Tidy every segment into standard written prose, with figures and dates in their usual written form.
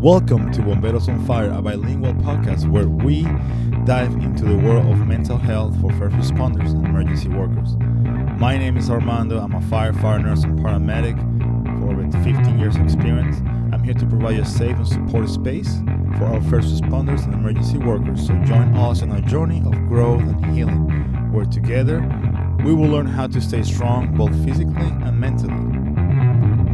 Welcome to Bomberos On Fire, a bilingual podcast where we dive into the world of mental health for first responders and emergency workers. My name is Armando. I'm a firefighter, nurse, and paramedic for over 15 years experience. I'm here to provide you a safe and supportive space for our first responders and emergency workers. So join us on our journey of growth and healing, where together we will learn how to stay strong both physically and mentally.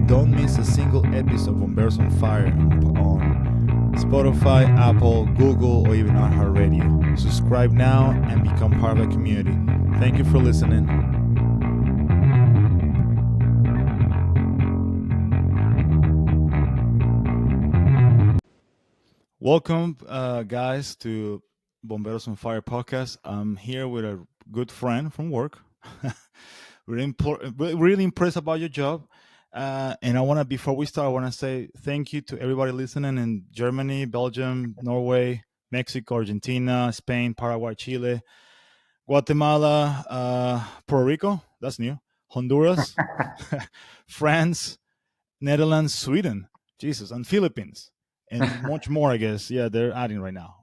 Don't miss a single episode of Bomberos on Fire on Spotify, Apple, Google, or even iHeartRadio. Subscribe now and become part of the community. Thank you for listening. Welcome, guys, to Bomberos on Fire podcast. I'm here with a good friend from work. Really impressed about your job. And I want to, before we start, I want to say thank you to everybody listening in Germany, Belgium, Norway, Mexico, Argentina, Spain, Paraguay, Chile, Guatemala, Puerto Rico, that's new, Honduras, France, Netherlands, Sweden, Jesus, and Philippines, and much more, I guess. Yeah, they're adding right now.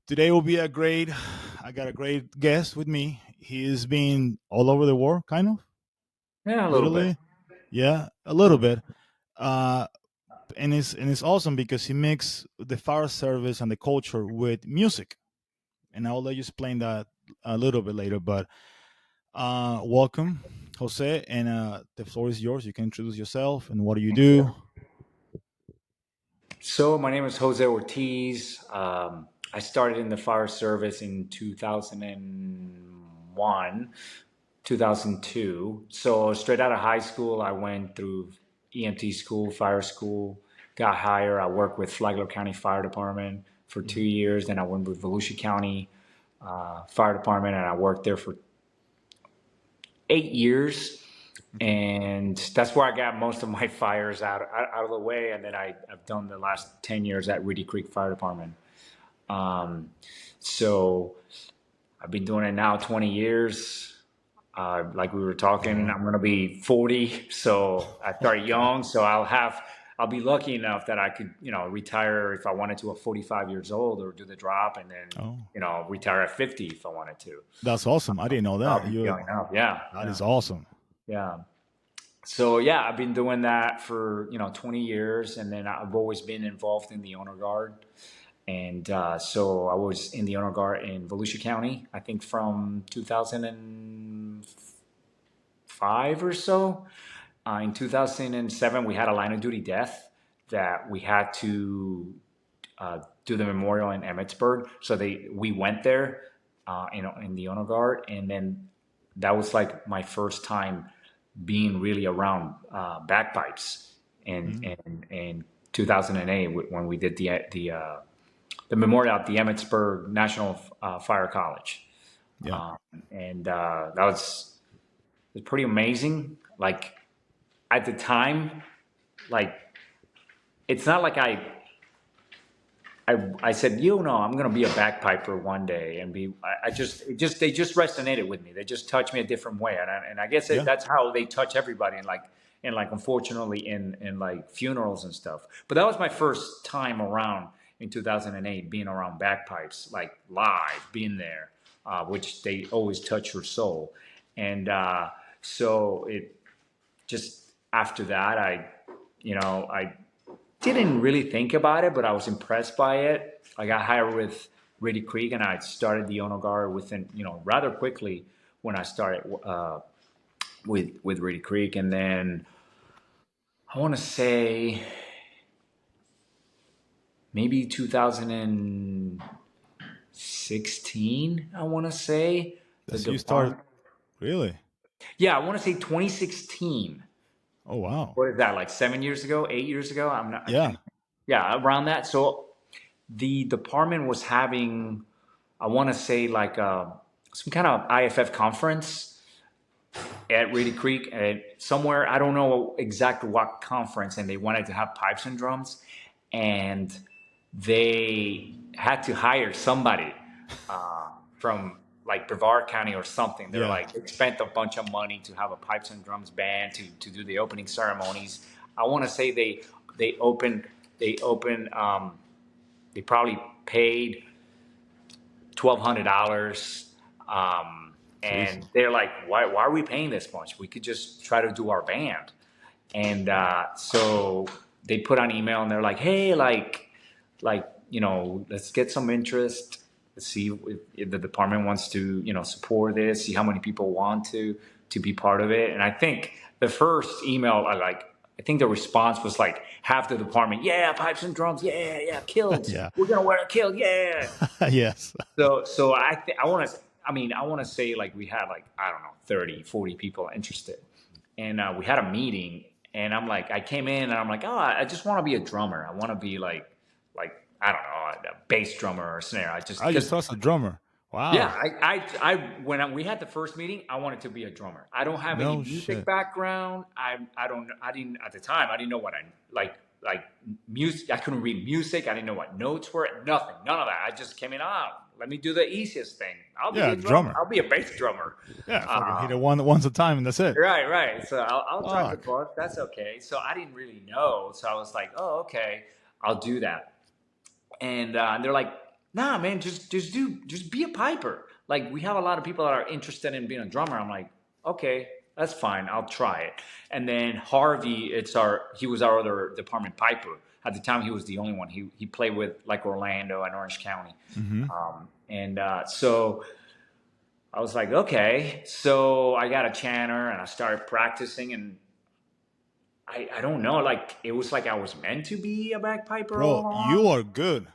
Today will be I got a great guest with me. He's been all over the world, kind of, Yeah, a little bit. literally. Yeah, a little bit. Uh, and it's awesome because he mixed the fire service and the culture with music. And I'll let you explain that a little bit later. But welcome, Jose, and the floor is yours. You can introduce yourself and what do you do. So my name is Jose Ortiz. I started in the fire service in 2001, 2002. So straight out of high school, I went through EMT school, fire school, got hired. I worked with Flagler County Fire Department for 2 years. Then I went with Volusia County Fire Department, and I worked there for 8 years. Okay. And that's where I got most of my fires out of the way. And then I've done the last 10 years at Reedy Creek Fire Department. Um, so I've been doing it now 20 years. Like we were Oh, talking, wow. I'm going to be 40. So I started Okay. young. So I'll be lucky enough that I could, retire if I wanted to at 45 years old, or do the drop and then, Oh, retire at 50 if I wanted to. that's awesome. I didn't know I'll that. be young enough. Yeah. That Yeah. is awesome. Yeah. So yeah, I've been doing that for 20 years, and then I've always been involved in the honor guard. And so I was in the honor guard in Volusia County, I think from 2005 or so. In 2007, we had a line of duty death that we had to do the memorial in Emmitsburg. So we went there, in the honor guard, and then that was like my first time being really around bagpipes in Mm, in 2008 when we did the memorial at the Emmitsburg National Fire College, yeah. and that was pretty amazing. Like at the time, like it's not like I said, I'm going to be a bagpiper one day and be. They just resonated with me. They just touched me a different way, and I guess Yeah. that's how they touch everybody. And unfortunately in like funerals and stuff. But that was my first time around in 2008, being around bagpipes, like live, being there, which they always touch your soul. And so it just after that, I didn't really think about it, but I was impressed by it. I got hired with Reedy Creek, and I started the honor guard within, rather quickly when I started with Reedy Creek, and then I want to say maybe 2016. I want to say the That's you start. department. Really? Yeah, I want to say 2016. Oh, wow. What is that? Like 7 years ago, 8 years ago? I'm not. I Yeah. think. Yeah, around that. So the department was having, I want to say, like some kind of IFF conference at Reedy Creek, and somewhere, I don't know exactly what conference, and they wanted to have pipes and drums, and they had to hire somebody from like Brevard County or something. They're Yeah. like, they spent a bunch of money to have a pipes and drums band to do the opening ceremonies. I want to say they opened they opened. They probably paid $1,200, Jeez. and they're like, why are we paying this much? We could just try to do our band. And so they put on email and they're like, hey, let's get some interest. Let's see if the department wants to, support this, see how many people want to be part of it. And I think the first email, I think the response was like half the department, yeah, pipes and drums, yeah, kilts. Yeah. We're gonna wear a kilt, yeah. Yes. So I want to say like we had like, I don't know, 30, 40 people interested. And we had a meeting and I came in and I'm like, oh, I just want to be a drummer. I want to be like, I don't know, a bass drummer or a snare. I just saw a drummer. Yeah, Wow. when we had the first meeting, I wanted to be a drummer. I don't have any No music shit. background. I didn't at the time. I didn't know what I like music. I couldn't read music. I didn't know what notes were. Nothing. None of that. I just came in. Let me do the easiest thing. I'll be Yeah, a drummer. drummer. I'll be a bass drummer. Yeah, fucking hit it once a time and that's it. Right. So I'll drive the Fuck. bus. That's okay. So I didn't really know. So I was like, oh, okay, I'll do that. And they're like, nah, man, just be a piper. Like we have a lot of people that are interested in being a drummer. I'm like, okay, that's fine. I'll try it. And then Harvey, he was our other department piper. At the time, he was the only one. He played with like Orlando and Orange County. Mm-hmm. So I was like, okay. So I got a chanter and I started practicing and I don't know, like it was like I was meant to be a bagpiper all Bro, you along. are good.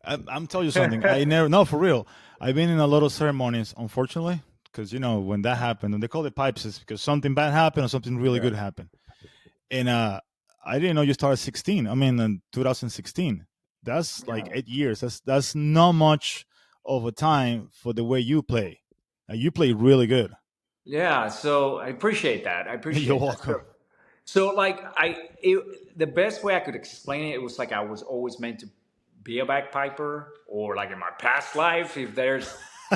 I'm telling you something. I never, no, for real. I've been in a lot of ceremonies, unfortunately, because when that happened, and they call it pipes, is because something bad happened or something really Yeah. good happened. And I didn't know you started 16. I mean, in 2016. That's like Yeah. 8 years. That's not much of a time for the way you play. You play really good. Yeah, so I appreciate that. I You're appreciate that. welcome. So like the best way I could explain it, it was like I was always meant to be a bagpiper, or like in my past life, if there's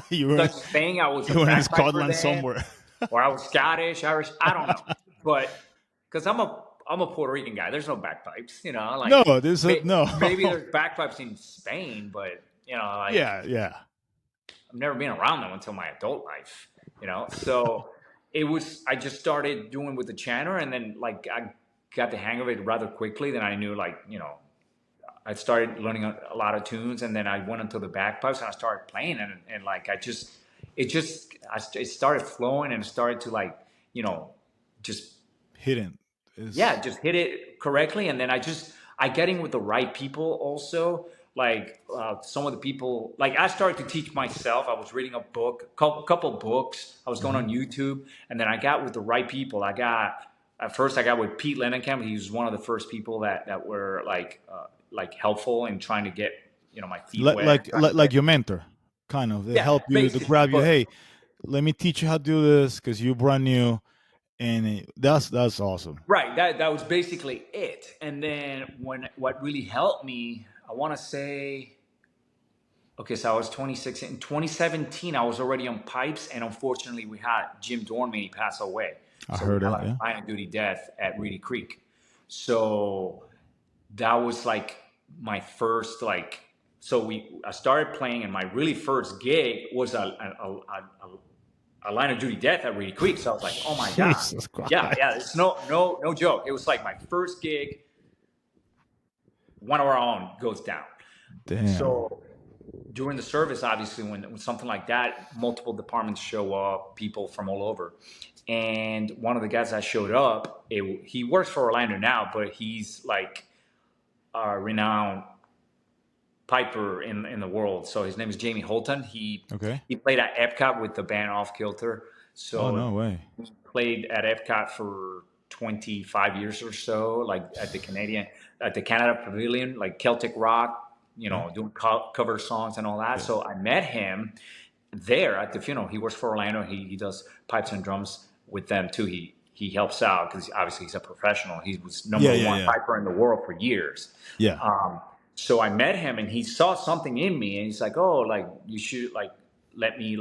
you were such thing, I was a you were in bagpiper Scotland then, somewhere. or I was Scottish, Irish, I don't know, but because I'm a Puerto Rican guy, there's no bagpipes, like No, this is no. maybe there's bagpipes in Spain, but like Yeah. I've never been around them until my adult life, So I just started doing with the chanter, and then like I got the hang of it rather quickly. Then I knew I started learning a lot of tunes, and then I went into the bagpipes and I started playing, and like it started flowing and it started to like just Hidden is yeah, just hit it correctly. And then I get in with the right people also. Like some of the people, like I started to teach myself. I was reading a book, couple books. I was going on YouTube, and then I got with the right people. At first I got with Pete Lennenkamp. He was one of the first people that were like helpful in trying to get my feet like wet. like your mentor, kind of. They Yeah, help you to basically. grab you. But Hey, let me teach you how to do this because you're brand new, and that's awesome. right, that was basically it. And then what really helped me, I want to say, okay, so I was 26. In 2017, I was already on pipes, and unfortunately, we had Jim Dorman, he passed away. I So we heard had that. like Yeah. a line of duty death at Reedy Creek. So that was like my first so I started playing, and my really first gig was a line of duty death at Reedy Creek. So I was like, oh my God. Jesus Christ. Yeah, it's no joke. It was like my first gig. One of our own goes down. Damn. So during the service, obviously, when something like that, multiple departments show up, people from all over. And one of the guys that showed up, he works for Orlando now, but he's like a renowned piper in the world. So his name is Jamie Holton. He Okay. played at Epcot with the band Off Kilter. So Oh no way. he played at Epcot for 25 years or so, like at the Canada Pavilion, like Celtic rock, doing cover songs and all that. Yeah. So I met him there at the funeral. He works for Orlando. He does pipes and drums with them too. He helps out because obviously he's a professional. He was number one piper in the world for years. Yeah. So I met him, and he saw something in me, and he's like, "Oh, like you should let me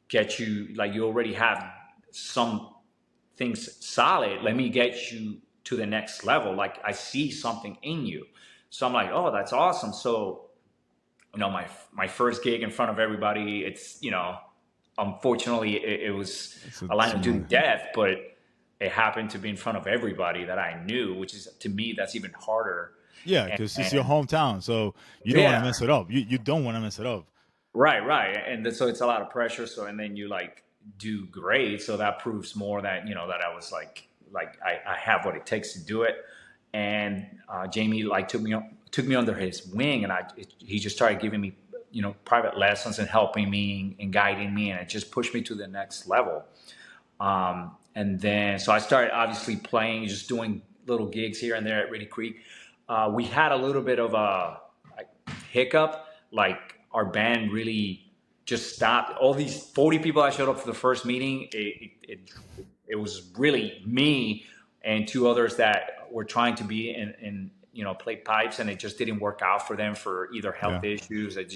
get you, like you already have some things solid. Let me get you to the next level. Like I see something in you. So I'm like, oh, that's awesome. So, my first gig in front of everybody, it's, unfortunately it was a line of duty death, but it happened to be in front of everybody that I knew, which is, to me, that's even harder. Yeah, because it's your hometown, so you don't want to Yeah, mess it up. You don't want to mess it up. right. And so it's a lot of pressure. So, and then you like do great. So that proves more that, that I was like I have what it takes to do it. And Jamie like took me under his wing, and he just started giving me, private lessons and helping me and guiding me, and it just pushed me to the next level. And then, so I started obviously playing, just doing little gigs here and there at Reedy Creek. We had a little bit of a hiccup, like our band really just stopped. All these 40 people that showed up for the first meeting, it was really me and two others that were trying to be in play pipes, and it just didn't work out for them for either health issues. It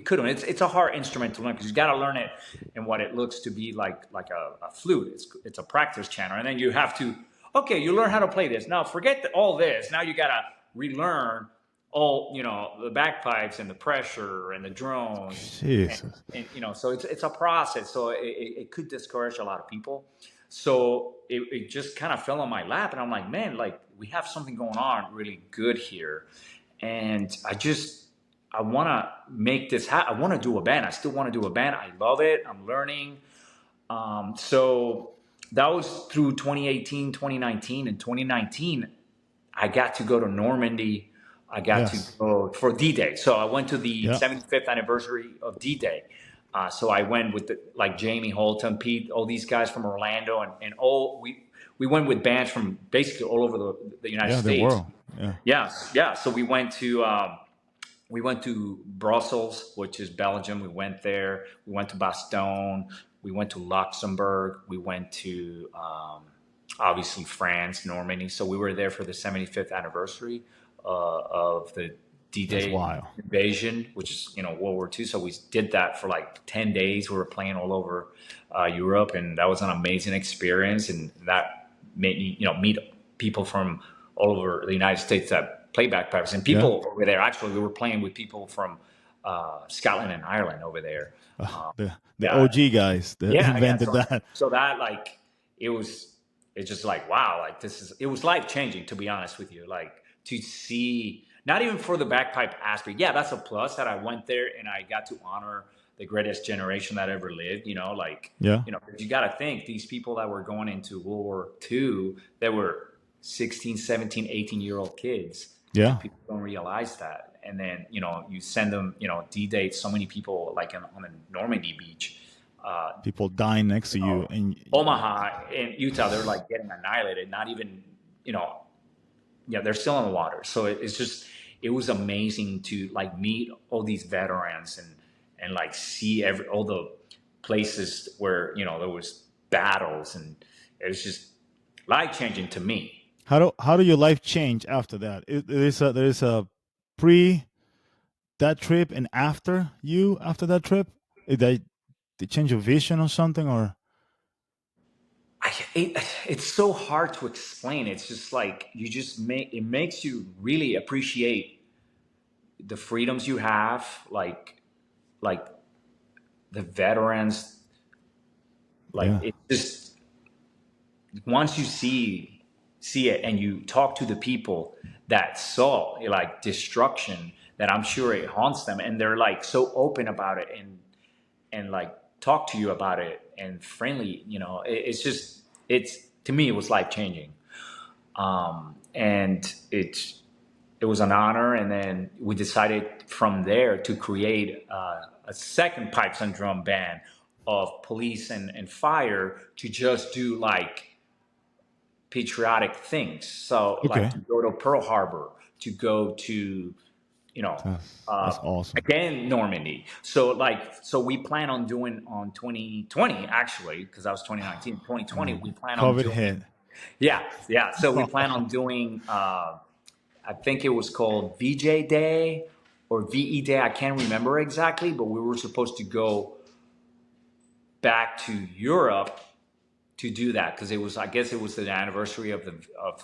couldn't. It's a hard instrument to learn because you got to learn it in what it looks to be like a flute. It's a practice channel, and then you have to, okay, you learn how to play this. Now forget all this. Now you got to relearn all, the bagpipes and the pressure and the drones. Jesus. And so it's a process. So it could discourage a lot of people. So it just kind of fell on my lap, and I'm like, man, like we have something going on really good here, and I want to make this happen. I want to do a band. I still want to do a band. I love it. I'm learning. So that was through 2018, 2019. In 2019, I got to go to Normandy. I got to go for D-Day. So I went to the 75th anniversary of D-Day. So I went with Jamie Holton, Pete, all these guys from Orlando, and we went with bands from basically all over the United States. The world. Yeah. So we went to Brussels, which is Belgium. We went there. We went to Bastogne. We went to Luxembourg. We went to obviously France, Normandy. So we were there for the 75th anniversary of the D-Day invasion, which is World War II. So we did that for like 10 days. We were playing all over Europe, and that was an amazing experience. And that made me meet people from all over the United States that play bagpipes, and people over there. Actually, we were playing with people from Scotland and Ireland over there. The OG guys that invented that. So that it's just like, wow, like it was life changing, to be honest with you. Like to see, not even for the bagpipe aspect. Yeah, that's a plus that I went there and I got to honor the greatest generation that ever lived. You got to think these people that were going into World War II, they were 16, 17, 18-year-old kids. Yeah. People don't realize that. And then, you send them, D-Day, so many people like on the Normandy beach. People dying next to you. In Omaha and Utah, they're like getting annihilated. Not even, they're still in the water. So it was amazing to like meet all these veterans and like see all the places where, there was battles, and it was just life-changing to me. How do your life change after that? There is a pre that trip and after that trip. Did they change your vision or something, or? It's so hard to explain. It's just like it makes you really appreciate the freedoms you have, like the veterans. It just, once you see it and you talk to the people that saw like destruction, that I'm sure it haunts them, and they're like so open about it and like talk to you about it and friendly, it's to me, it was life changing. And it was an honor. And then we decided from there to create a second pipes and drum band of police and fire, to just do like patriotic things. So like to go to Pearl Harbor, to go to, that's awesome. Again, Normandy. So we plan on doing on 2020, actually, because that was 2019, 2020, we plan on doing. Hit. Yeah. So we plan on doing, I think it was called VJ Day or VE Day. I can't remember exactly, but we were supposed to go back to Europe do that because I guess it was the anniversary of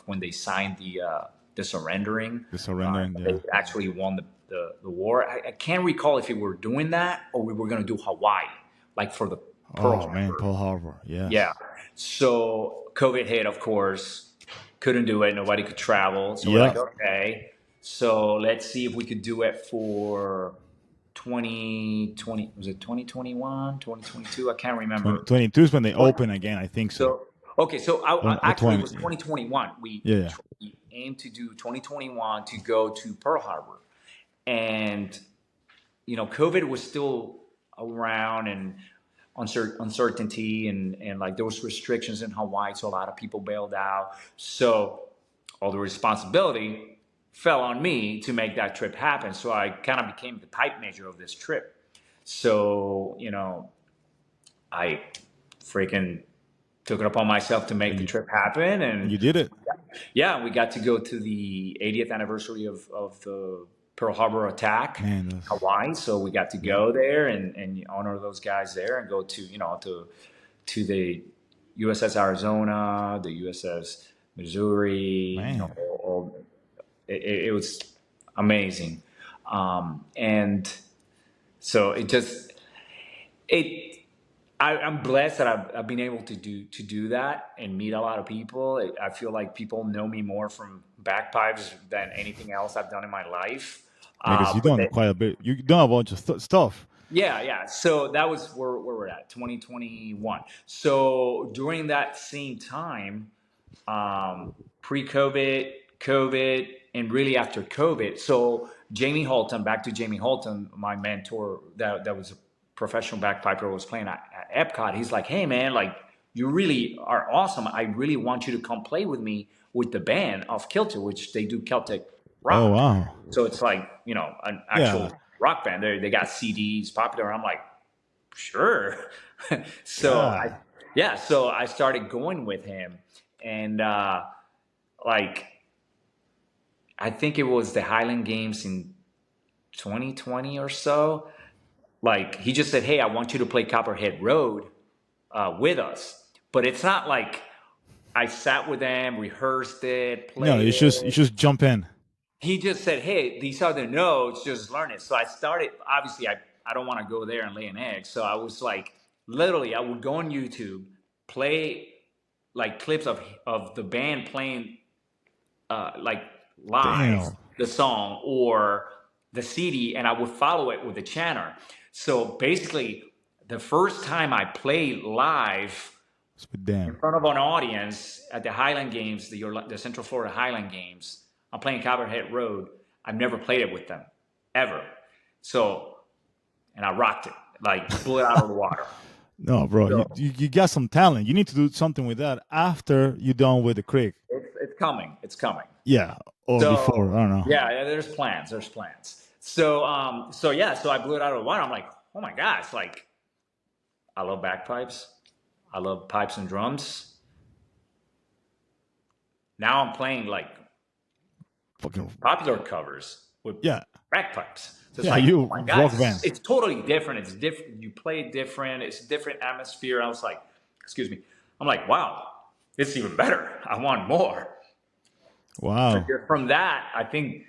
when they signed the surrendering. The surrendering, yeah. They actually won the war. I can't recall if we were doing that or we were going to do Hawaii, like for the Pearl Harbor. Man, Pearl Harbor, yes. Yeah. So COVID hit, of course, couldn't do it. Nobody could travel. So we're like, okay, so let's see if we could do it for 2020. Was it 2021, 2022? I can't remember. 2022 is when they open again, I think so. Okay, so actually it was 20, 2021. We aimed to do 2021 to go to Pearl Harbor. And, COVID was still around and uncertainty and like there was restrictions in Hawaii. So a lot of people bailed out. So all the responsibility fell on me to make that trip happen. So I kind of became the pipe major of this trip. So, I freaking took it upon myself to make the trip happen. And you did it. Yeah, we got to go to the 80th anniversary of the Pearl Harbor attack, Hawaii. So we got to go there and honor those guys there and go to, to the USS Arizona, the USS Missouri. It was amazing. And so I'm blessed that I've been able to do that and meet a lot of people. I feel like people know me more from bagpipes than anything else I've done in my life. Because you've done quite a bit. You've done a bunch of stuff. Yeah. So that was where we're at, 2021. So during that same time, pre-COVID, COVID, and really after COVID. So Jamie Holton, back to Jamie Holton, my mentor, that was a professional bagpiper was playing at Epcot. He's like, hey man, like you really are awesome. I really want you to come play with me with the band of Kilter, which they do Celtic rock. Oh wow. So it's like, an actual rock band. They got CDs popular. I'm like, sure. So I started going with him and like I think it was the Highland Games in 2020 or so. Like he just said, hey, I want you to play Copperhead Road with us. But it's not like I sat with them, rehearsed it, played you just jump in. He just said, hey, these are the notes, just learn it. So I started, obviously I don't want to go there and lay an egg. So I was like, literally I would go on YouTube, play like clips of the band playing like live the song or the CD, and I would follow it with the chanter. So basically, the first time I played live in front of an audience at the Highland Games, the Central Florida Highland Games, I'm playing Copperhead Road. I've never played it with them, ever. So, and I rocked it, like blew it out of the water. No, bro, so, you got some talent. You need to do something with that after you're done with the creek. It's coming. It's coming. Yeah, or before. I don't know. Yeah, there's plans. So I blew it out of the water. I'm like, oh my gosh, like, I love bagpipes. I love pipes and drums. Now I'm playing like fucking popular covers with bagpipes. So it's like, oh my gosh, it's totally different. It's different. You play different. It's a different atmosphere. I was like, excuse me. I'm like, wow, it's even better. I want more. Wow. So from that, I think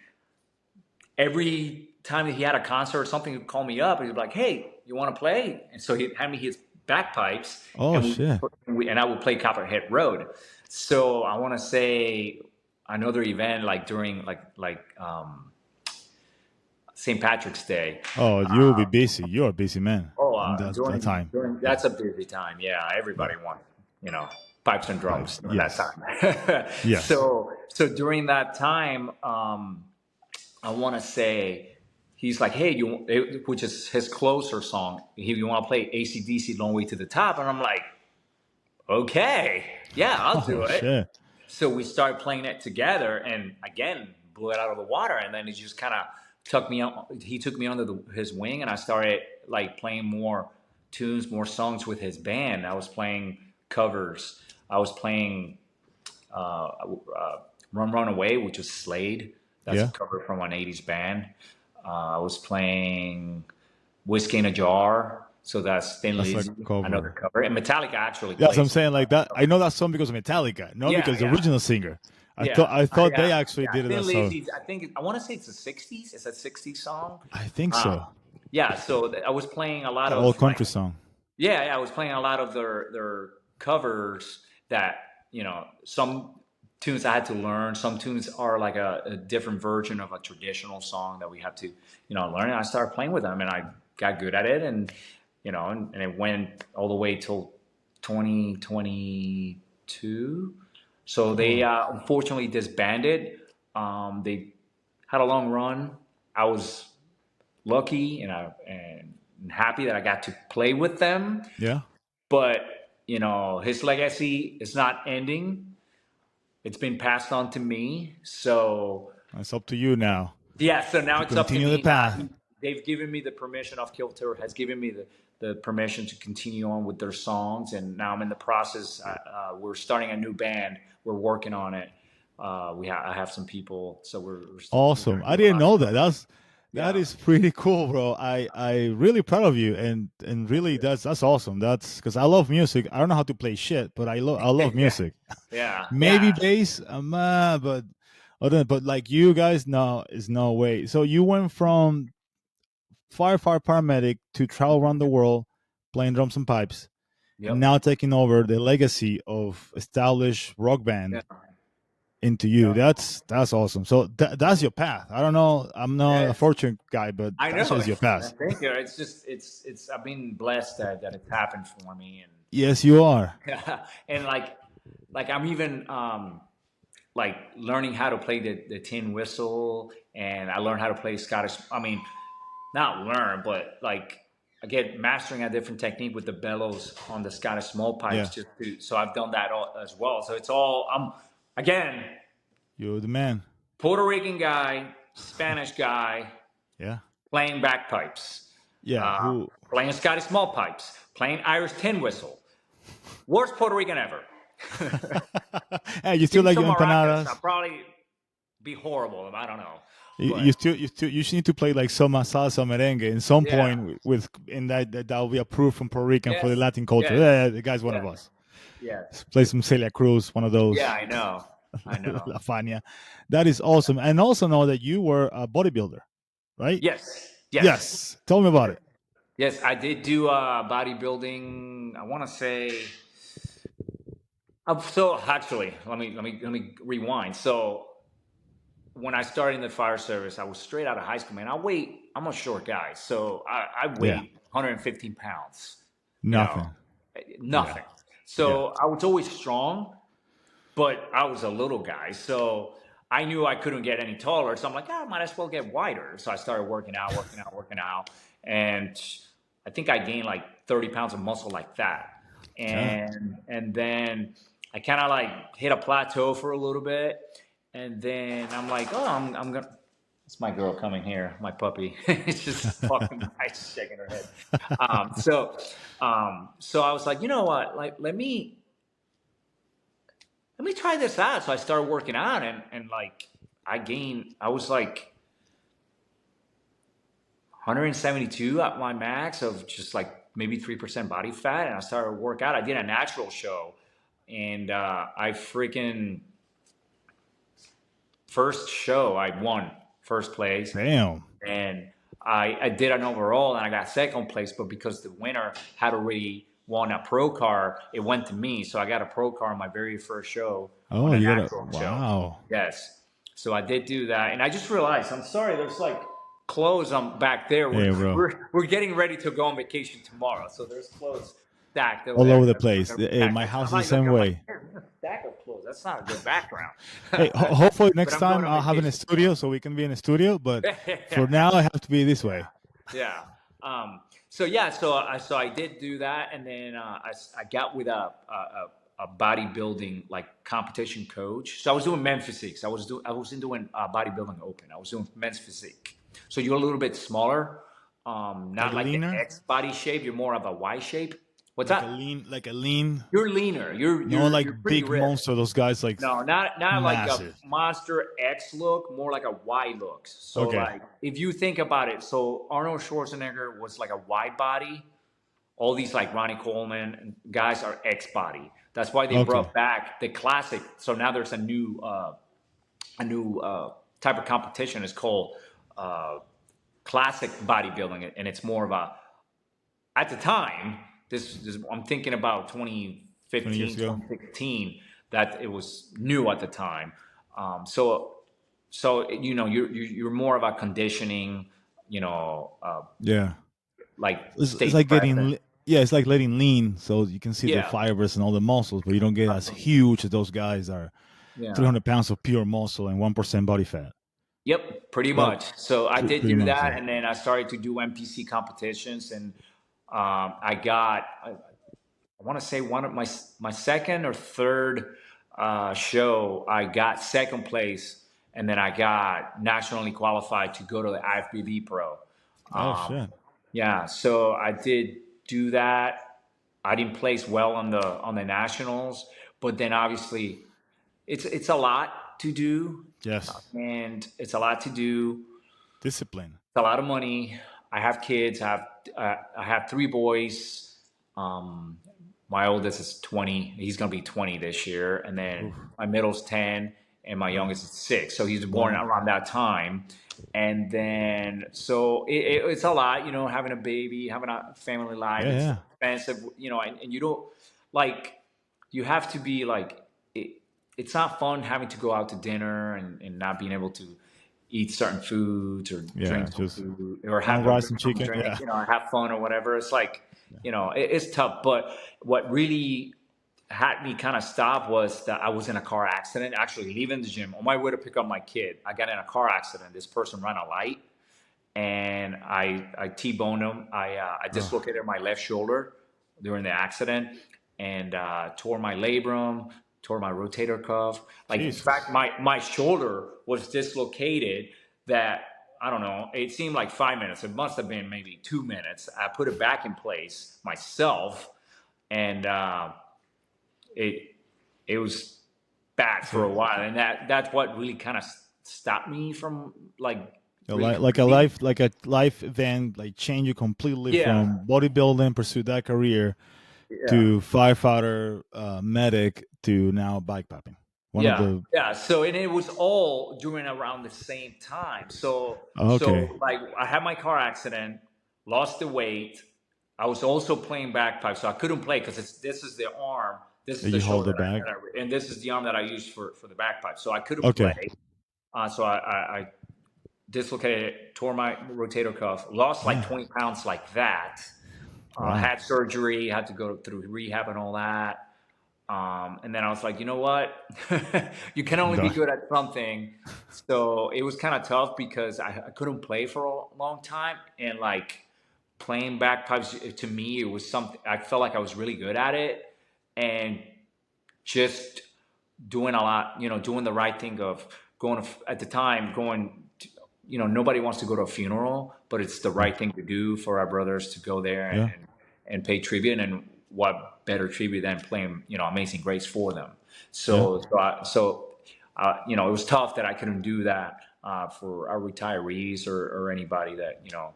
every time that he had a concert or something, he'd call me up and he'd be like, hey, you want to play? And so he'd hand me his bagpipes. And I would play Copperhead Road. So I want to say another event like during like St. Patrick's Day. Oh, you'll be busy. You're a busy man. That time. That's a busy time. Yeah, everybody wants, pipes and drums during that time. Yes. So during that time, I want to say he's like, hey, which is his closer song. You want to play AC/DC Long Way to the Top? And I'm like, okay, yeah, I'll do it. Shit. So we started playing it together and again, blew it out of the water. And then he just kind of took me under his wing and I started like playing more tunes, more songs with his band. I was playing covers. I was playing Run Away, which was Slade. That's a cover from an 80s band. I was playing Whiskey in a Jar So that's Thin That's like Lizzy, a cover. another cover. And Metallica actually That's what I'm plays. saying. Like that, I know that song because of Metallica, not Yeah, because the yeah, original singer. yeah, I thought they yeah, actually yeah. did that Thin song. Lizzy, I want to say it's the '60s. It's a '60s song. I think Um, so. yeah, so I was playing a lot An of old like, country song. yeah, I was playing a lot of their covers that, some tunes I had to learn. Some tunes are like a different version of a traditional song that we have to, learn. And I started playing with them, and I got good at it, and and it went all the way till 2022. So they Cool. unfortunately disbanded. They had a long run. I was lucky and happy that I got to play with them. Yeah. But his legacy is not ending. It's been passed on to me. So It's up to you now yeah, so now to it's up to continue the me. path. They've given me the permission of Kilter has given me the permission to continue on with their songs, and now I'm in the process. We're starting a new band. We're working on it. I have some people, so we're Awesome. I doing a didn't lot of know that. stuff. That Yeah, is pretty cool, bro. I really proud of you, and really that's awesome. That's because I love music. I don't know how to play shit, but I love yeah, music. yeah, Maybe yeah. bass, but but like you guys, no, is no way. So you went from firefighter paramedic to travel around the world playing drums and pipes, and Yep. now taking over the legacy of established rock Yeah. band into you. Yeah. That's awesome. So that's your path. I don't know. I'm not a Yes. fortune guy, but I that's know. just your path. Thank you. It's just it's. I've been blessed that it's happened for me, Yes, you are. and and like I'm even like learning how to play the tin whistle, and I learned how to play Scottish. I mean, not learn, but like I get mastering a different technique with the bellows on the Scottish small pipes. Yeah, So I've done that as well. So it's all again you're the man. Puerto Rican guy, Spanish guy Yeah, playing bagpipes, yeah. uh, Who? playing Scottish small pipes, playing Irish tin whistle. Worst Puerto Rican ever. Hey, you Give still me like some your maracas. I'll empanadas? probably be horrible. I don't know, You but still you should need to play like some salsa merengue in some yeah, point with in that will be approved from Puerto Rican for the yes, Latin culture. yes, Yeah, the guy's one of yes, us. yes. Play some Celia Cruz, one of Yeah, those. I know, I know. La Fania. That is awesome. And also know that you were a bodybuilder, right? Yes, yes, Yes. Tell me about it. yes. I did do bodybuilding. I want to say. So actually, let me rewind. So when I started in the fire service, I was straight out of high school, man. I'm a short guy, so I Yeah. weighed 115 pounds. You know, Nothing. Yeah. nothing. Yeah. So I was always strong, but I was a little guy. So I knew I couldn't get any taller. So I'm like, I might as well get wider. So I started working out. And I think I gained like 30 pounds of muscle like that. Yeah. And then I kind of like hit a plateau for a little bit. And then I'm like, oh, I'm gonna. It's my girl coming here, my puppy. It's just fucking nice, shaking her head. So I was like, you know what? Like, let me try this out. So I started working out, and like I was like 172 at my max of just like maybe 3% body fat, and I started to work out. I did a natural show, and I freaking first show I won first place, Damn. and I did an overall, and I got second place. But because the winner had already won a pro car, it went to me. So I got a pro car on my very first show on Oh, a you got a natural show. wow. Yes. So I did do that, and I just realized. I'm sorry. There's like clothes back there. Hey, bro. We're getting ready to go on vacation tomorrow, so there's clothes stacked over All there. over the That we're place. gonna be Hey, my back. house I'm is the like same looking. I'm like, way. "There's a stack of clothes. That's not a good background." Hey, hopefully But next I'm going time on I'll have in a vacation studio so we can be in a studio. But for tomorrow. now, I have to be this way. Yeah. So yeah, so I did do that, and then I got with a bodybuilding like competition coach. So I was doing men's physiques. I wasn't doing bodybuilding open. I was doing men's physique. So you're a little bit smaller, Like not a like the leaner, X body shape. You're more of a Y shape. What's that? like a lean. You're leaner. You're No, you're like you're pretty big ripped. monster. Those guys like No, not like a massive. monster X look, more like a Y looks. So Okay. like if you think about it, so Arnold Schwarzenegger was like a wide body, all these like Ronnie Coleman guys are ex-body. That's why they Okay. brought back the classic. So now there's a new type of competition. It's called classic bodybuilding, and it's more of a, at the time, this I'm thinking about 20 years 2015, ago. 2016, that it was new at the time. So you know, you're more about conditioning, you know, Yeah. like It's stage like present. yeah, it's like letting lean so you can see the Yeah, fibers and all the muscles, but you don't get as absolutely. huge as those guys are. Yeah. 300 pounds of pure muscle and 1% body fat. Yep, pretty That much. So I did pretty do much. that, Yeah. and then I started to do NPC competitions, and I got, I want to say one of my second or third show, I got second place, and then I got nationally qualified to go to the IFBB Pro. Oh Um, shit. yeah, so I did do that. I didn't place well on the nationals, but then obviously it's a lot to do, Yes. and it's a lot to do. Discipline. It's a lot of money. I have kids. I have three boys. Um, my oldest is 20. He's going to be 20 this year, and then Oof. my middle's 10, and my Yeah. youngest is 6. So he's born Wow. around that time. And then so it's a lot, you know, having a baby, having a family life. Yeah. It's Yeah. expensive, you know, and you don't like. You have to be like it's not fun having to go out to dinner and not being able to eat certain foods or Yeah. drink some Just food or one have rice and some chicken. drink, Yeah. you know, have fun or whatever. It's like, you know, it's tough. But what really had me kind of stop was that I was in a car accident, actually leaving the gym on my way to pick up my kid. I got in a car accident. This person ran a light and I T-boned him. I Oh, dislocated my left shoulder during the accident and tore my labrum, tore my rotator cuff. Like in fact, Jesus. my shoulder was dislocated. That I don't know. It seemed like 5 minutes. It must have been maybe 2 minutes. I put it back in place myself, and it it was bad for So a while, and that's what really kind of stopped me from like really competing. like a life event, like change you completely Yeah, from bodybuilding, pursue that career yeah, to firefighter, medic to now bikepacking. One of yeah, the yeah. So and it was all during around the same time. So okay. like I had my car accident, lost the weight. I was also playing bagpipe, so I couldn't play because this is the arm, this is the You hold shoulder it back. and this is the arm that I used for the bagpipe. So I couldn't Okay. play. So I dislocated, tore my rotator cuff, lost like Yeah. 20 pounds like that. Wow. Had surgery, had to go through rehab and all that. And then I was like, you know what? You can only be Done. good at something. So it was kind of tough because I couldn't play for a long time. And like playing bagpipes to me, it was something I felt like I was really good at it. And just doing a lot, you know, doing the right thing of going to, at the time, going to, you know, nobody wants to go to a funeral, but it's the Yeah. right thing to do for our brothers to go there Yeah. and pay tribute. And what better tribute than playing, you know, Amazing Grace for them. Yeah. You know, it was tough that I couldn't do that for our retirees or anybody that, you know,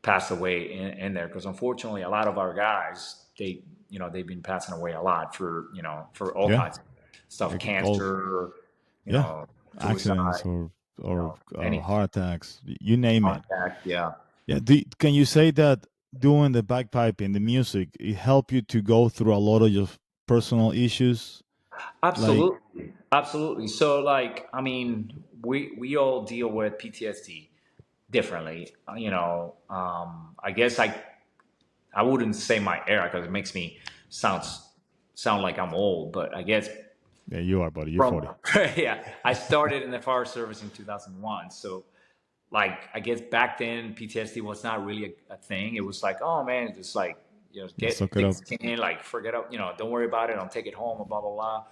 passed away in there. Because unfortunately, a lot of our guys, you know, they've been passing away a lot for, you know, for all Yeah. kinds of stuff, Like all cancer, you yeah. know, Accidents suicide, you or know, any heart attacks. You name it. contact. Yeah, Yeah. Can you say that doing the bagpiping, the music, it helped you to go through a lot of your personal issues? Like, absolutely. Absolutely. So like, I mean, we all deal with PTSD differently. You know, I guess I wouldn't say my era because it makes me sound like I'm old, but I guess yeah, you are, buddy. You're from 40. yeah, I started in the fire service in 2001. So like I guess back then PTSD was not really a thing. It was like, oh man, just like, you know, Yeah, get suck it thick up. skin, like forget it, you know, don't worry about it, I'll take it home, blah blah blah.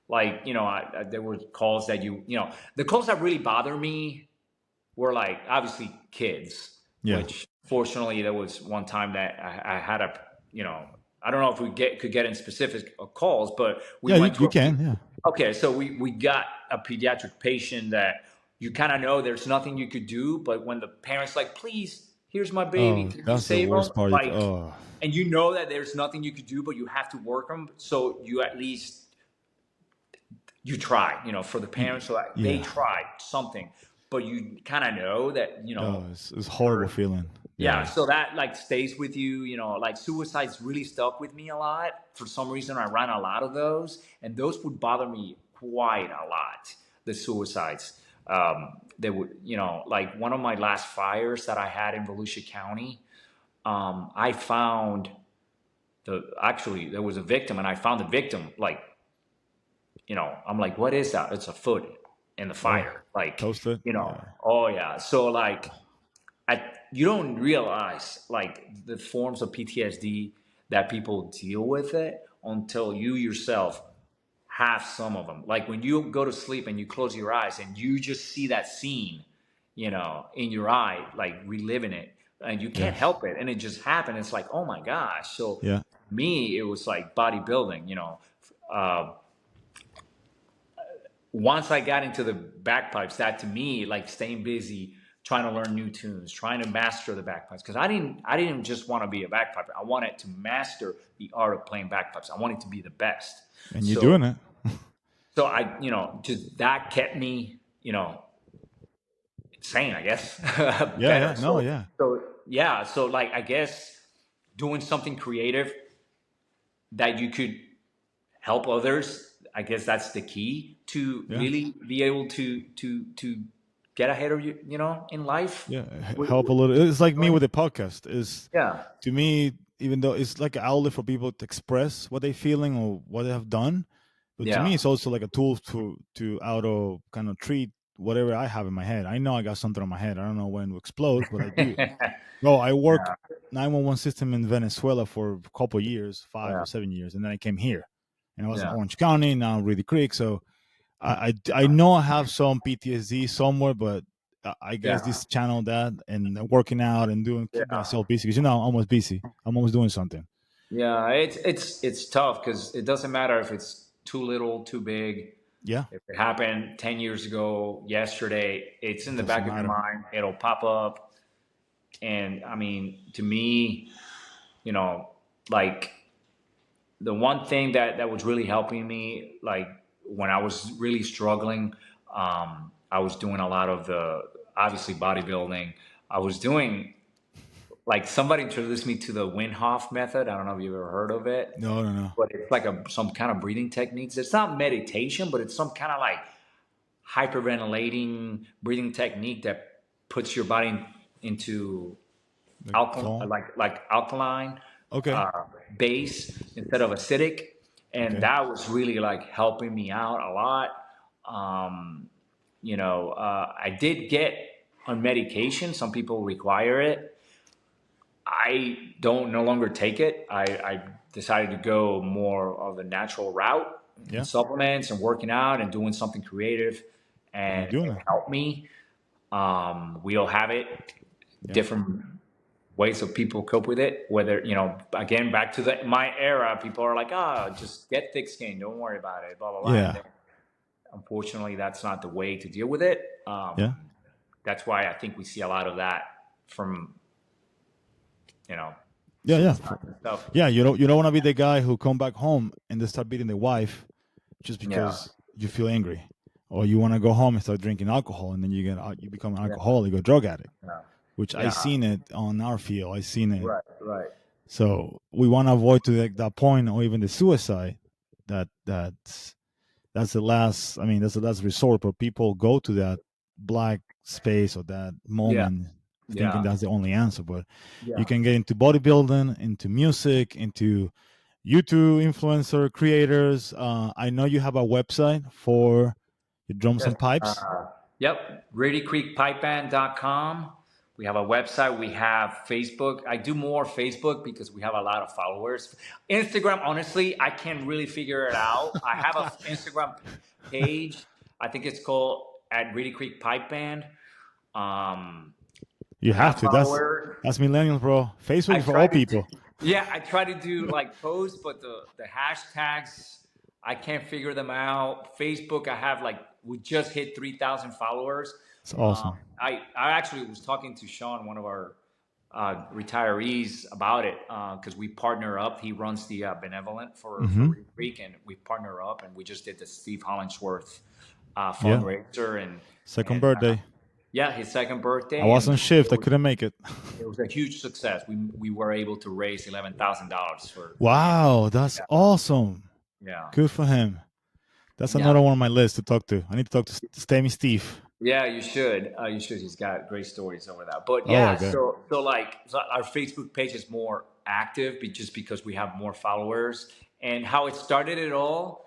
Like, you know, there were calls that you know, the calls that really bother me were like obviously kids, Yeah. which fortunately there was one time that I had a, you know, I don't know if we could get in specific calls, but we Yeah, went to you a, can. Yeah. okay, so we got a pediatric patient that you kind of know there's nothing you could do, but when the parents like, please Here's my baby. Oh, Can you that's the save him? worst part. Like, Oh, and you know that there's nothing you could do, but you have to work them. So you at least you try, for the parents. So like, they yeah. tried something, but you kind of know that, Oh, it's horrible feeling. yeah. Yeah. So that like stays with you, like suicide's really stuck with me a lot. For some reason, I ran a lot of those, and those would bother me quite a lot. The suicides. They would, like one of my last fires that I had in Volusia County. I found actually there was a victim, and I found the victim like, I'm like, what is that? It's a foot in the Oh, fire, like, toasted. Yeah. oh yeah. So like, you don't realize like the forms of PTSD that people deal with it until you yourself have some of them. Like when you go to sleep and you close your eyes and you just see that scene, in your eye, like reliving it, and you can't Yes. help it, and it just happened. It's like, oh my gosh. So Yeah. me, it was like bodybuilding. Uh, Once I got into the bagpipes, that to me, like staying busy, trying to learn new tunes, trying to master the bagpipes. Because I didn't just want to be a bagpiper. I wanted to master the art of playing bagpipes. I wanted to be the best. And you're So, doing it. so I, just that kept me, insane, I guess, Yeah. better. Yeah. No. So, Yeah. so yeah. So like, I guess doing something creative that you could help others. I guess that's the key to Yeah. really be able to get ahead of you, in life. Yeah. Help a little. It's like me with the podcast. Is Yeah, to me, even though it's like an outlet for people to express what they're feeling or what they have done, but to me, yeah, it's also like a tool to auto kind of treat whatever I have in my head. I know I got something on my head. I don't know when to explode, but I do. No, I work yeah, 911 system in Venezuela for a couple of years, five yeah, or 7 years, and then I came here, and I was in yeah, Orange County, now Reedy Creek. So I know I have some PTSD somewhere, but I guess yeah, this channel that and working out and doing keep yeah. myself busy because I'm almost busy. I'm always doing something. Yeah, it's tough because it doesn't matter if it's too little, too big. Yeah, If it happened 10 years ago, yesterday, it's in it the doesn't back of your matter. mind. It'll pop up. And I mean, to me, you know, like the one thing that was really helping me, like when I was really struggling, I was doing a lot of the obviously bodybuilding. I was doing like somebody introduced me to the Wim Hof method. I don't know if you've ever heard of it, No, no, no. but it's like some kind of breathing techniques. It's not meditation, but it's some kind of like hyperventilating breathing technique that puts your body into Like calm. like alkaline Okay, uh, base instead of acidic, and okay. that was really like helping me out a lot. I did get on medication. Some people require it. I don't no longer take it. I decided to go more of the natural route and Yeah, supplements and working out and doing something creative, and you're and doing it it. helped me. We all have it, Yeah, different ways of people cope with it. Whether, again, back to my era, people are like, just get thick skin, don't worry about it, blah blah blah. And yeah, then, unfortunately, that's not the way to deal with it. yeah, That's why I think we see a lot of that from you know yeah, yeah. suicide and stuff. Yeah, you don't want to be the guy who come back home and then start beating the wife just Yeah, because you feel angry, or you want to go home and start drinking alcohol, and then you become an yeah, alcoholic or drug addict. yeah, Which I yeah. seen it on our field. I seen it. Right, right. So we want to avoid to that point, or even the suicide. That's the last. I mean, that's the last resort. But people go to that black space or that Yeah, moment, thinking yeah, that's the only answer. But you yeah. can get into bodybuilding, into music, into YouTube influencer creators. I know you have a website for your drums Yes. and pipes. Yep. ReadyCreekPipeBand.com. We have a website. We have Facebook. I do more Facebook because we have a lot of followers. Instagram, honestly, I can't really figure it out. I have an Instagram page. I think it's called at Reedy Creek Pipe Band. Um, You I have have to. That's followers. that's millennials, bro. Facebook I is for try all to do, people. yeah, I try to do like posts, but the hashtags, I can't figure them out. Facebook, I have like, we just hit 3,000 followers. It's awesome. I actually was talking to Sean, one of our retirees about it because we partner up. He runs the benevolent for Mm-hmm. Reed Creek, and we partner up, and we just did the Steve Hollingsworth Yeah. fundraiser, Second and birthday. yeah, his second I birthday, was and on shift. I couldn't make it. it was a huge success. We were able to raise $11,000 for him. Wow, that's Yeah, awesome. yeah, Good for him. That's yeah. another one on my list to talk to. I need to talk to Stammy Steve. Yeah, you should. You should. He's got great stories over that. But Oh, I yeah, bet. so our Facebook page is more active just because we have more followers. And how it started it all,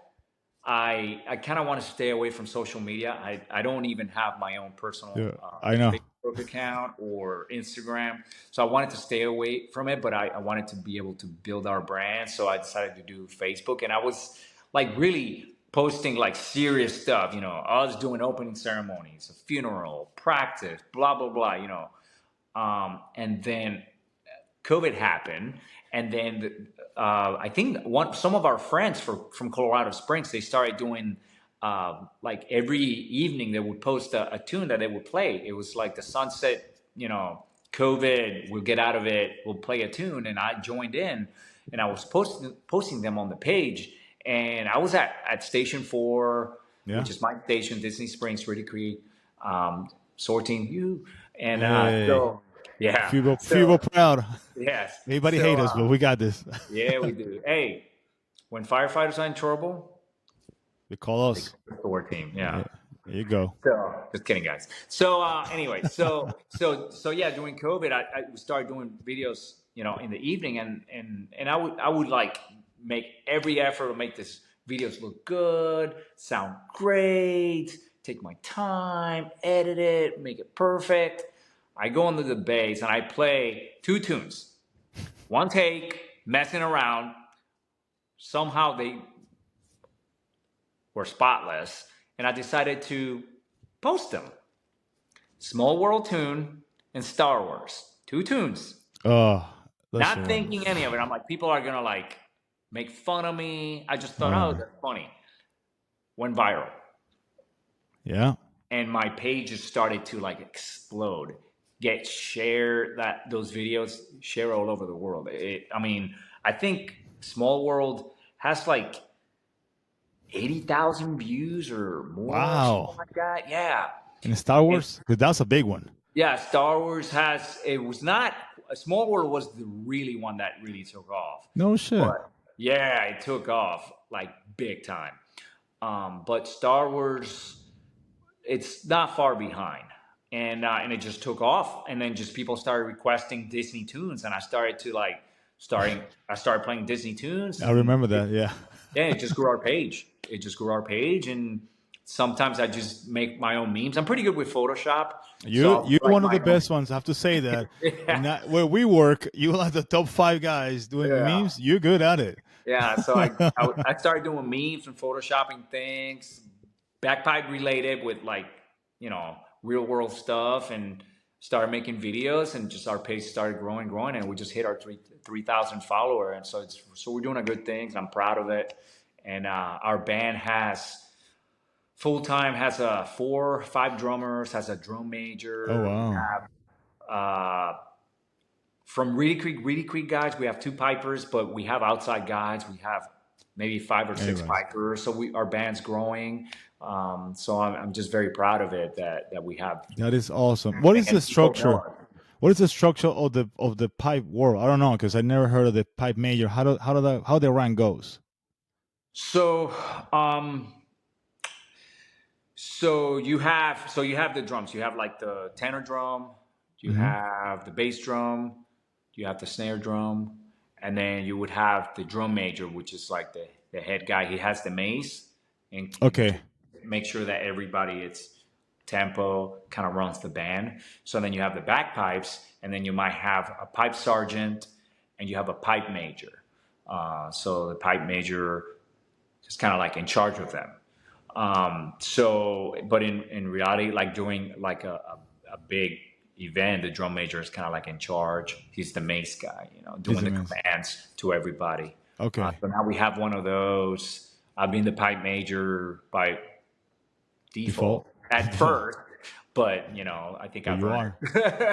I kind of want to stay away from social media. I don't even have my own personal Yeah, I know. Facebook account or Instagram, so I wanted to stay away from it. But I wanted to be able to build our brand, so I decided to do Facebook. And I was like really posting like serious stuff. You know, I was doing opening ceremonies, a funeral, practice, blah blah blah. You know, and then COVID happened, and then I think some of our friends from Colorado Springs, they started doing like every evening they would post a tune that they would play. It was like the sunset, you know, COVID, we'll get out of it, we'll play a tune, and I joined in, and I was posting them on the page, and I was at Station 4, Yeah. which is my station, Disney Springs, Reedy Creek, sorting you, and Hey, so yeah, Fubo so. proud. Yes. Everybody So, hate us, but we got this. yeah, we do. Hey, when firefighters are in trouble, They call they us. call the SOAR team. Yeah, Yeah. there you go. So, just kidding, guys. So, anyway, so yeah, during COVID, I started doing videos, you know, in the evening, and I would like make every effort to make this videos look good, sound great, take my time, edit it, make it perfect. I go into the bass and I play two tunes, one take, messing around. Somehow they were spotless, and I decided to post them. Small World tune and Star Wars, two tunes. Oh, that's the Not one. thinking any of it. I'm like, people are gonna like make fun of me. I just thought, oh, Uh, that's funny. Went viral, yeah. and my page just started to like explode. Get share that those videos share all over the world. I mean, I think Small World has like 80,000 views or more, something Wow. like that. Yeah. And Star And Wars, because that's a big one. yeah, Star Wars has, it was not, a Small World was the really one that really took off. No shit. But yeah, it took off like big time. But Star Wars, it's not far behind. And it just took off. And then just people started requesting Disney tunes. And I started to like, I started playing Disney tunes. I And remember that. Yeah. yeah, it just grew our page. It just grew our page, and sometimes I just make my own memes. I'm pretty good with Photoshop, so I'll do You're like one of my the own. best ones. I have to say that. Yeah, And that, where we work, you like the top 5 guys doing yeah, memes. You're good at it. yeah. So I started doing memes and photoshopping things, bagpipe related with like real world stuff, and started making videos, and just our page started growing, and we just hit our 3,000 follower, and so we're doing a good thing, and I'm proud of it. And our band has full time has a 4 5 drummers, has a drum Oh major. We wow. have uh, from Reedy Creek guys, we have 2 pipers, but we have outside guys. We have maybe 5 or 6 Anyways, pipers. So our band's growing. So I'm just very proud of it that we have, that is awesome. What is the and people know structure? us. What is the structure of the pipe world? I don't know because I never heard of the pipe major. How the rank goes? So um, so you have the drums. You have like the tenor drum, you Hmm. have the bass drum, you have the snare drum, and then you would have the drum major, which is like the head guy. He has the mace and Okay. make sure that everybody it's tempo, kind of runs the band. So then you have the bagpipes, and then you might have a pipe sergeant, and you have a pipe major. So the pipe major is kind of like in charge of them. But in reality, like doing like a big event, the drum major is kind of like in charge. He's the mace guy, Is doing it the means? commands to everybody. Okay. So now we have one of those. I've been the pipe major by Default. default at first, but I think But I've you earned are.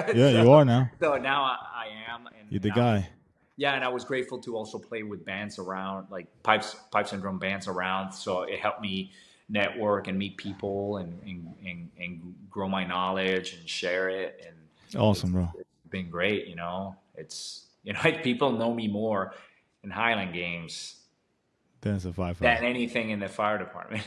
it. Yeah, you are now. So now I am, You're the and I was, guy. yeah, and I was grateful to also play with bands around, like pipes and drum bands around. So it helped me network and meet people and grow my knowledge and share it. And Awesome, it's, bro. it's been great. It's people know me more in Highland Games That's a than firefighter. anything in the fire department.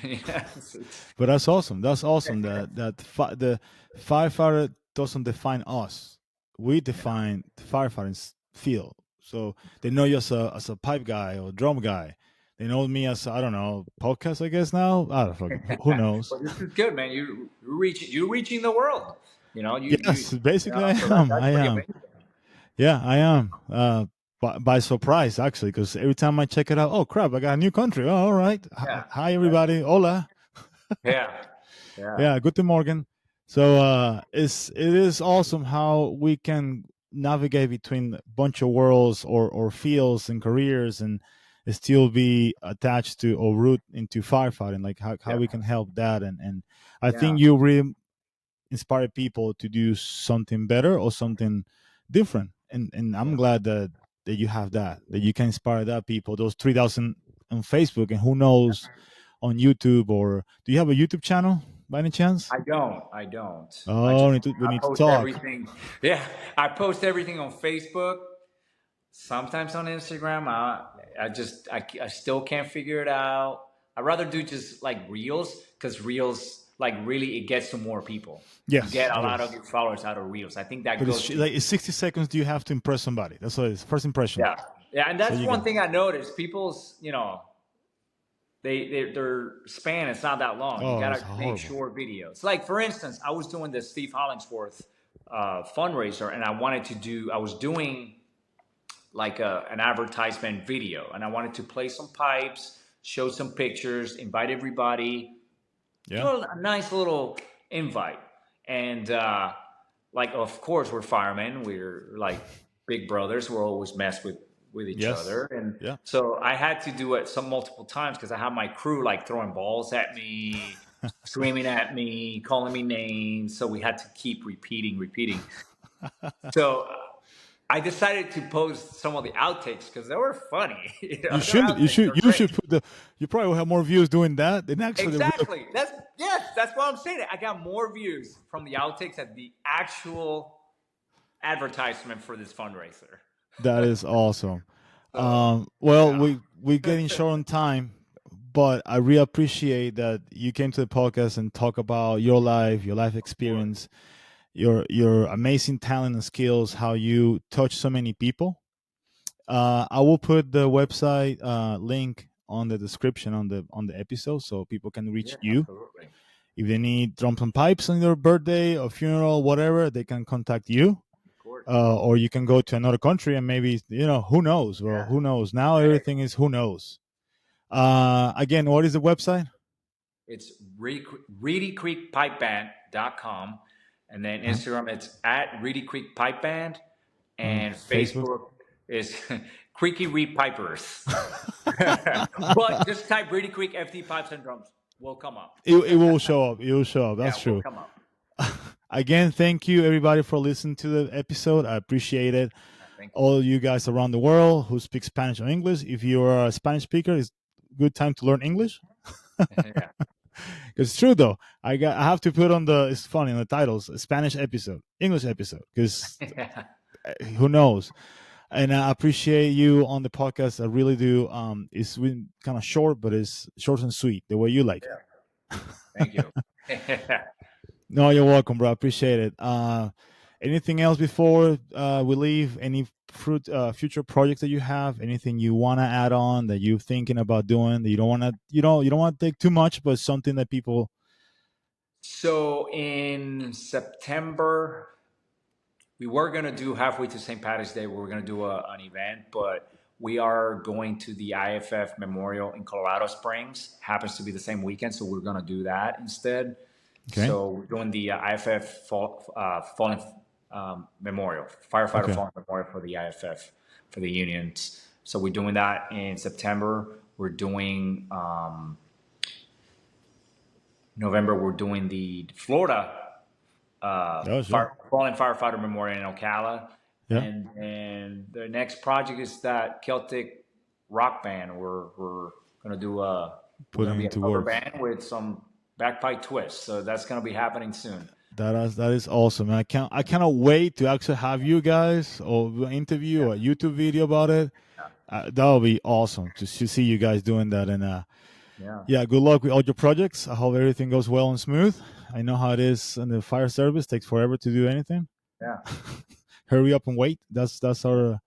But that's awesome. That's awesome. The firefighter doesn't define us. We define the firefighting field. So they know you as a pipe guy or drum guy. They know me as I don't know podcast. I guess now I don't fucking who knows. Well, this is good, man. You're reaching the world. Yes, basically I So am. that's I pretty am. amazing. Yeah, I am. By surprise actually, because every time I check it out, oh crap, I got a new country. Oh, all right. Yeah, Hi everybody. Hola. yeah, yeah, Yeah, guten Morgen. So it is awesome how we can navigate between a bunch of worlds or fields and careers and still be attached to or root into firefighting, like how yeah, we can help that and I yeah, think you really inspire people to do something better or something different. And I'm yeah. glad that you have that you can inspire that people, those 3,000 on Facebook and who knows on YouTube. Or do you have a YouTube channel by any chance? I don't. I don't. I Oh, just we I need to post talk. everything. Yeah, I post everything on Facebook. Sometimes on Instagram. I still can't figure it out. I'd rather do just like reels because reels like really it gets to more people. You Yes, get a it lot of is. your followers out of reels. I think that But goes it's to like it's 60 seconds. Do you have to impress somebody? That's what it is. First impression. yeah, yeah, and So that's you one got. thing I noticed. People's their span is not that long. You Oh, it's gotta make horrible. short videos. Like for instance, I was doing the Steve Hollingsworth fundraiser, and I was doing like an advertisement video, and I wanted to play some pipes, show some pictures, invite everybody, do Yeah. a nice little invite, and like of course we're firemen, we're like big brothers, we're always mess with each Yes. other, and Yeah. so I had to do it some multiple times because I have my crew like throwing balls at me, screaming at me, calling me names, so we had to keep repeating. So I decided to post some of the outtakes because they were funny. You Their should. You outtakes should. are You should great. put the. You probably will have more views doing that than actually the real. Exactly. That's what I'm saying. I got more views from the outtakes than the actual advertisement for this fundraiser. That is awesome. So Well, yeah, we getting short on time, but I really appreciate that you came to the podcast and talk about your life of course. experience, your amazing talent and skills, how you touch so many people. I will put the website link on the description on the episode so people can reach Yeah, you. absolutely. If they need drums and pipes on their birthday or funeral, whatever, they can contact you. Of course. Or you can go to another country and maybe who knows, bro? Yeah. Who knows? Now Hey, everything is who knows. Again, what is the website? it's reedy creek pipeband.com, and then Uh-huh. Instagram it's at Reedy Creek Pipe Band, and Facebook. Facebook is Creaky Reed Pipers. But just type Reedy Creek FD Pipes and Drums. Will come up. It will show up. It will show up. Yeah, That's will true. come up. Again, thank you everybody for listening to the episode. I appreciate it. Thank you. All you guys around the world who speak Spanish or English, if you are a Spanish speaker, it's good time to learn English. Yeah. It's true though. I have to put on the. It's funny on the titles. Spanish episode, English episode, because Yeah. who knows. And I appreciate you on the podcast. I really do. It's been kind of short, but it's short and sweet, the way you like Yeah. it. Thank you. No, you're welcome, bro. I appreciate it. Anything else before we leave? Any future projects that you have? Anything you want to add on that you're thinking about doing that you don't want to? You don't want to take too much, but something that people. So in September, we were going to do halfway to St. Patrick's Day. We were going to do an event, but we are going to the IFF Memorial in Colorado Springs. Happens to be the same weekend, so we're going to do that instead. Okay. So we're doing the IFF Fallen Memorial, Firefighter Okay. Fallen Memorial for the IFF, for the unions. So we're doing that in September. We're doing November. We're doing the Florida Oh, sure. Fallen Firefighter Memorial in Ocala. Yeah. And the next project is that Celtic rock band. We're gonna do we're gonna Putting be a into cover words. band with some bagpipe twists. So that's gonna be happening soon. That is awesome. I cannot wait to actually have you guys or an interview or a YouTube video about it. That would be awesome to see you guys doing that. And Yeah. yeah, good luck with all your projects. I hope everything goes well and smooth. I know how it is in the fire service; takes forever to do anything. Yeah. Hurry up and wait. That's our,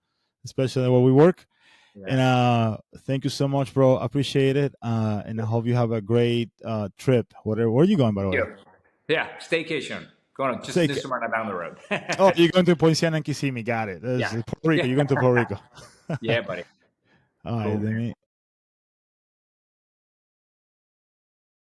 especially where we work. Yeah. And thank you so much, bro. Appreciate it. And I hope you have a great trip. Where are you going, by the way? Yeah, staycation. Going to just right down the road. Oh, you're going to Poinciana and Kissimmee. Got it. Yeah. Puerto Rico. You're going to Puerto Rico. Yeah, buddy. All right, Cool.